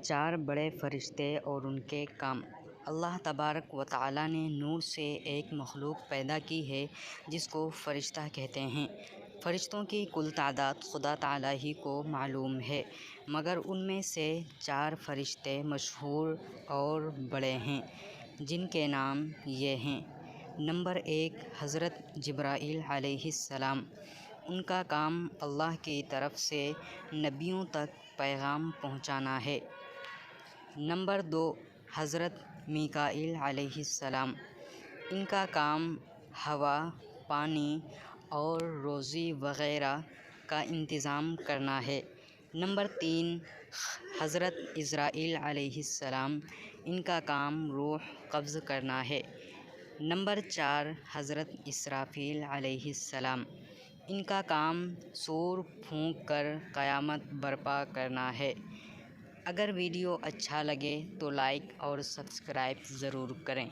چار بڑے فرشتے اور ان کے کام۔ اللہ تبارک و تعالیٰ نے نور سے ایک مخلوق پیدا کی ہے جس کو فرشتہ کہتے ہیں۔ فرشتوں کی کل تعداد خدا تعالیٰ ہی کو معلوم ہے، مگر ان میں سے چار فرشتے مشہور اور بڑے ہیں جن کے نام یہ ہیں۔ نمبر 1، حضرت جبرائیل علیہ السلام۔ ان کا کام اللہ کی طرف سے نبیوں تک پیغام پہنچانا ہے۔ نمبر 2، حضرت میکائیل علیہ السلام۔ ان کا کام ہوا، پانی اور روزی وغیرہ کا انتظام کرنا ہے۔ نمبر 3، حضرت عزرائیل علیہ السلام۔ ان کا کام روح قبض کرنا ہے۔ نمبر 4، حضرت اسرافیل علیہ السلام۔ ان کا کام سور پھونک کر قیامت برپا کرنا ہے۔ اگر ویڈیو اچھا لگے تو لائک اور سبسکرائب ضرور کریں۔